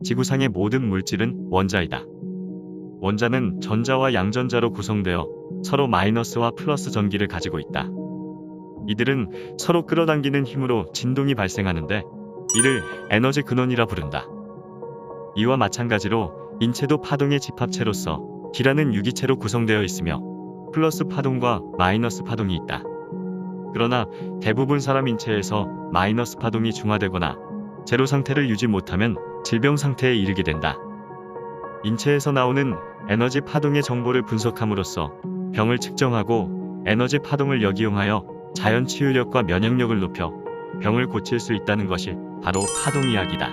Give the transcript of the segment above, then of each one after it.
지구상의 모든 물질은 원자이다. 원자는 전자와 양전자로 구성되어 서로 마이너스와 플러스 전기를 가지고 있다. 이들은 서로 끌어당기는 힘으로 진동이 발생하는데 이를 에너지 근원이라 부른다. 이와 마찬가지로 인체도 파동의 집합체로서 기라는 유기체로 구성되어 있으며 플러스 파동과 마이너스 파동이 있다. 그러나 대부분 사람 인체에서 마이너스 파동이 중화되거나 제로 상태를 유지 못하면 질병 상태에 이르게 된다. 인체에서 나오는 에너지 파동의 정보를 분석함으로써 병을 측정하고 에너지 파동을 역이용하여 자연 치유력과 면역력을 높여 병을 고칠 수 있다는 것이 바로 파동의학이다.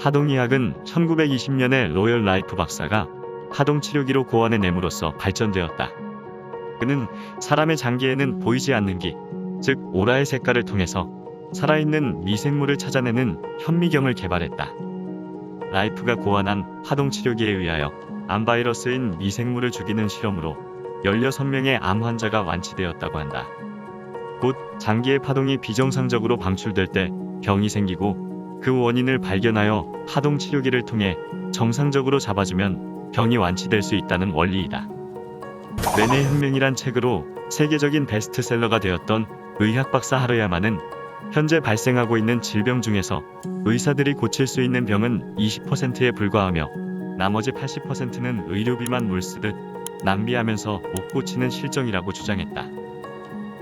파동의학은 1920년에 로열 라이프 박사가 파동치료기로 고안해냄으로써 발전되었다. 그는 사람의 장기에는 보이지 않는 기, 즉 오라의 색깔을 통해서 살아있는 미생물을 찾아내는 현미경을 개발했다. 라이프가 고안한 파동치료기에 의하여 암바이러스인 미생물을 죽이는 실험으로 16명의 암 환자가 완치되었다고 한다. 곧 장기의 파동이 비정상적으로 방출될 때 병이 생기고 그 원인을 발견하여 파동치료기를 통해 정상적으로 잡아주면 병이 완치될 수 있다는 원리이다. 뇌의 혁명이란 책으로 세계적인 베스트셀러가 되었던 의학 박사 하르야만은 현재 발생하고 있는 질병 중에서 의사들이 고칠 수 있는 병은 20%에 불과하며 나머지 80%는 의료비만 물쓰듯 낭비하면서 못 고치는 실정이라고 주장했다.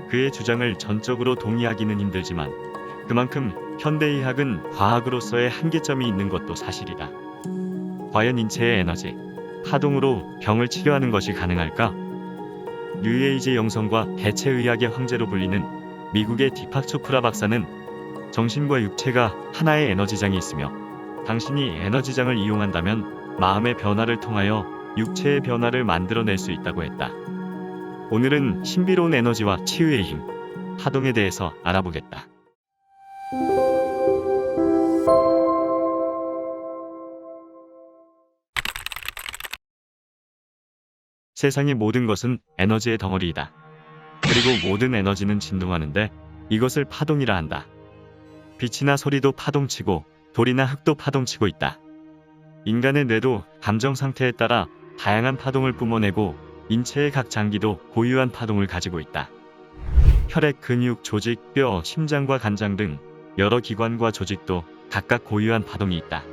그의 주장을 전적으로 동의하기는 힘들지만 그만큼 현대의학은 과학으로서의 한계점이 있는 것도 사실이다. 과연 인체의 에너지, 파동으로 병을 치료하는 것이 가능할까? 뉴에이지 영성과 대체의학의 황제로 불리는 미국의 디팍 초프라 박사는 정신과 육체가 하나의 에너지장이 있으며 당신이 에너지장을 이용한다면 마음의 변화를 통하여 육체의 변화를 만들어낼 수 있다고 했다. 오늘은 신비로운 에너지와 치유의 힘, 파동에 대해서 알아보겠다. 세상의 모든 것은 에너지의 덩어리이다. 그리고 모든 에너지는 진동하는데 이것을 파동이라 한다. 빛이나 소리도 파동치고 돌이나 흙도 파동치고 있다. 인간의 뇌도 감정 상태에 따라 다양한 파동을 뿜어내고 인체의 각 장기도 고유한 파동을 가지고 있다. 혈액, 근육, 조직, 뼈, 심장과 간장 등 여러 기관과 조직도 각각 고유한 파동이 있다.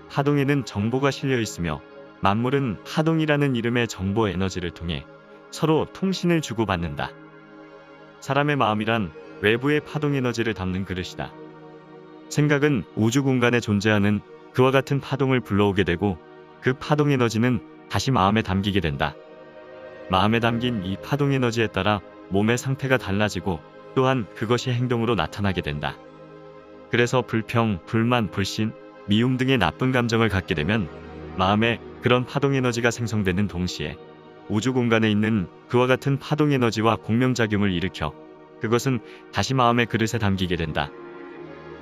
파동에는 정보가 실려 있으며 만물은 파동이라는 이름의 정보 에너지를 통해 서로 통신을 주고받는다. 사람의 마음이란 외부의 파동 에너지를 담는 그릇이다. 생각은 우주 공간에 존재하는 그와 같은 파동을 불러오게 되고 그 파동 에너지는 다시 마음에 담기게 된다. 마음에 담긴 이 파동 에너지에 따라 몸의 상태가 달라지고 또한 그것이 행동으로 나타나게 된다. 그래서 불평, 불만, 불신, 미움 등의 나쁜 감정을 갖게 되면 마음에 그런 파동 에너지가 생성되는 동시에 우주 공간에 있는 그와 같은 파동 에너지와 공명작용을 일으켜 그것은 다시 마음의 그릇에 담기게 된다.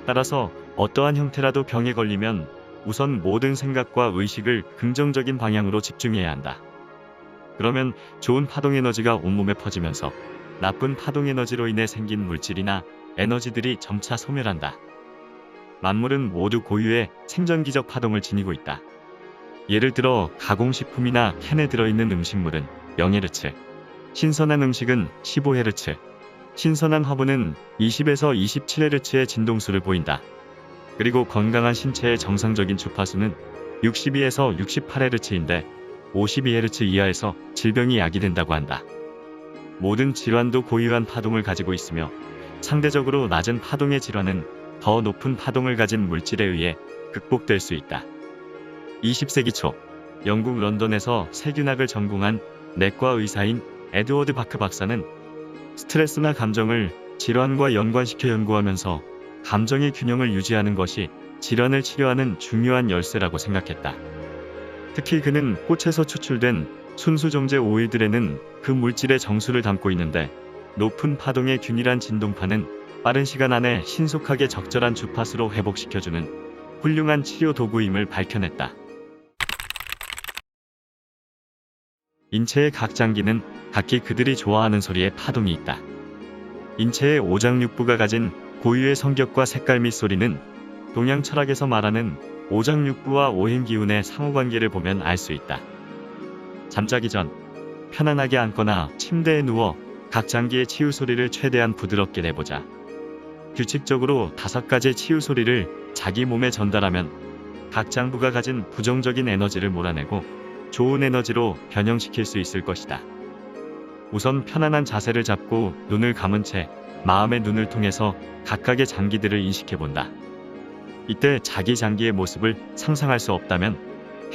따라서 어떠한 형태라도 병에 걸리면 우선 모든 생각과 의식을 긍정적인 방향으로 집중해야 한다. 그러면 좋은 파동 에너지가 온몸에 퍼지면서 나쁜 파동 에너지로 인해 생긴 물질이나 에너지들이 점차 소멸한다. 만물은 모두 고유의 생전기적 파동을 지니고 있다. 예를 들어 가공식품이나 캔에 들어있는 음식물은 0Hz, 신선한 음식은 15Hz, 신선한 화분은 20에서 27Hz의 진동수를 보인다. 그리고 건강한 신체의 정상적인 주파수는 62에서 68Hz인데 52Hz 이하에서 질병이 야기된다고 한다. 모든 질환도 고유한 파동을 가지고 있으며 상대적으로 낮은 파동의 질환은 더 높은 파동을 가진 물질에 의해 극복될 수 있다. 20세기 초 영국 런던에서 세균학을 전공한 내과 의사인 에드워드 바크 박사는 스트레스나 감정을 질환과 연관시켜 연구하면서 감정의 균형을 유지하는 것이 질환을 치료하는 중요한 열쇠라고 생각했다. 특히 그는 꽃에서 추출된 순수정제 오일들에는 그 물질의 정수를 담고 있는데 높은 파동의 균일한 진동파는 빠른 시간 안에 신속하게 적절한 주파수로 회복시켜주는 훌륭한 치료 도구임을 밝혀냈다. 인체의 각 장기는 각기 그들이 좋아하는 소리에 파동이 있다. 인체의 오장육부가 가진 고유의 성격과 색깔 및 소리는 동양 철학에서 말하는 오장육부와 오행기운의 상호관계를 보면 알 수 있다. 잠자기 전 편안하게 앉거나 침대에 누워 각 장기의 치유 소리를 최대한 부드럽게 내보자. 규칙적으로 5가지 치유 소리를 자기 몸에 전달하면 각 장부가 가진 부정적인 에너지를 몰아내고 좋은 에너지로 변형시킬 수 있을 것이다. 우선 편안한 자세를 잡고 눈을 감은 채 마음의 눈을 통해서 각각의 장기들을 인식해본다. 이때 자기 장기의 모습을 상상할 수 없다면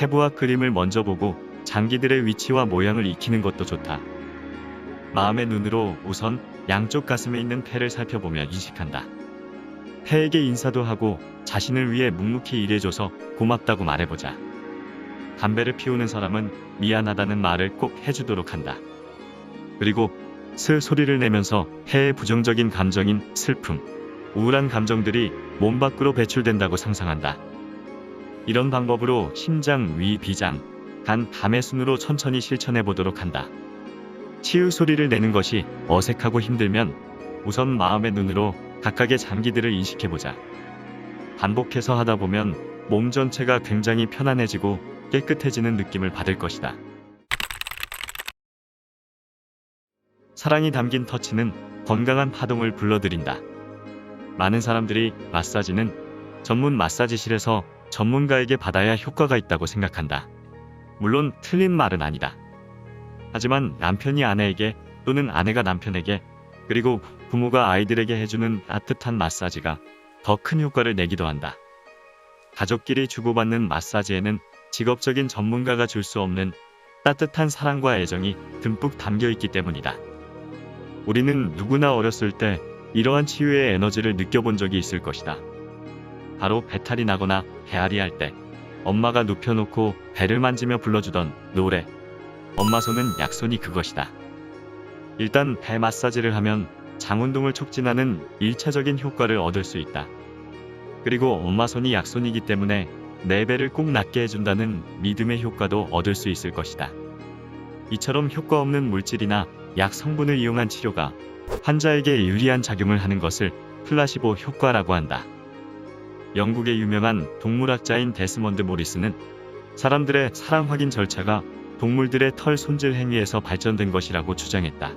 해부와 그림을 먼저 보고 장기들의 위치와 모양을 익히는 것도 좋다. 마음의 눈으로 우선 양쪽 가슴에 있는 폐를 살펴보며 인식한다. 폐에게 인사도 하고 자신을 위해 묵묵히 일해줘서 고맙다고 말해보자. 담배를 피우는 사람은 미안하다는 말을 꼭 해주도록 한다. 그리고 슬 소리를 내면서 폐의 부정적인 감정인 슬픔, 우울한 감정들이 몸 밖으로 배출된다고 상상한다. 이런 방법으로 심장, 위, 비장, 간, 담의 순으로 천천히 실천해 보도록 한다. 치유 소리를 내는 것이 어색하고 힘들면 우선 마음의 눈으로 각각의 장기들을 인식해보자. 반복해서 하다 보면 몸 전체가 굉장히 편안해지고 깨끗해지는 느낌을 받을 것이다. 사랑이 담긴 터치는 건강한 파동을 불러들인다. 많은 사람들이 마사지는 전문 마사지실에서 전문가에게 받아야 효과가 있다고 생각한다. 물론 틀린 말은 아니다. 하지만 남편이 아내에게 또는 아내가 남편에게 그리고 부모가 아이들에게 해주는 따뜻한 마사지가 더 큰 효과를 내기도 한다. 가족끼리 주고받는 마사지에는 직업적인 전문가가 줄 수 없는 따뜻한 사랑과 애정이 듬뿍 담겨 있기 때문이다. 우리는 누구나 어렸을 때 이러한 치유의 에너지를 느껴본 적이 있을 것이다. 바로 배탈이 나거나 배앓이 할 때 엄마가 눕혀놓고 배를 만지며 불러주던 노래, 엄마 손은 약손이 그것이다. 일단 배 마사지를 하면 장운동을 촉진하는 1차적인 효과를 얻을 수 있다. 그리고 엄마 손이 약손이기 때문에 내 배를 꼭 낫게 해준다는 믿음의 효과도 얻을 수 있을 것이다. 이처럼 효과 없는 물질이나 약 성분을 이용한 치료가 환자에게 유리한 작용을 하는 것을 플라시보 효과라고 한다. 영국의 유명한 동물학자인 데스먼드 모리스는 사람들의 사랑 확인 절차가 동물들의 털 손질 행위에서 발전된 것이라고 주장했다.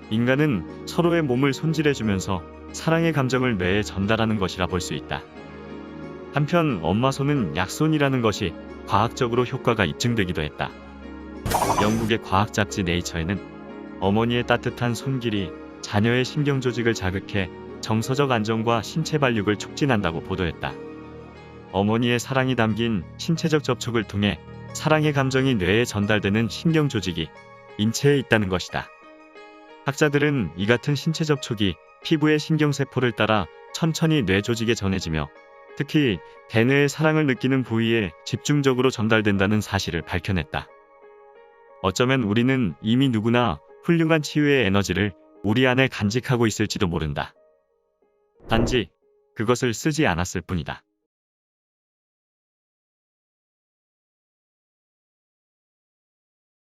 인간은 서로의 몸을 손질해주면서 사랑의 감정을 뇌에 전달하는 것이라 볼 수 있다. 한편 엄마 손은 약손이라는 것이 과학적으로 효과가 입증되기도 했다. 영국의 과학 잡지 네이처에는 어머니의 따뜻한 손길이 자녀의 신경 조직을 자극해 정서적 안정과 신체 발육을 촉진한다고 보도했다. 어머니의 사랑이 담긴 신체적 접촉을 통해 사랑의 감정이 뇌에 전달되는 신경 조직이 인체에 있다는 것이다. 학자들은 이 같은 신체 접촉이 피부의 신경세포를 따라 천천히 뇌 조직에 전해지며 특히 대뇌의 사랑을 느끼는 부위에 집중적으로 전달된다는 사실을 밝혀냈다. 어쩌면 우리는 이미 누구나 훌륭한 치유의 에너지를 우리 안에 간직하고 있을지도 모른다. 단지 그것을 쓰지 않았을 뿐이다.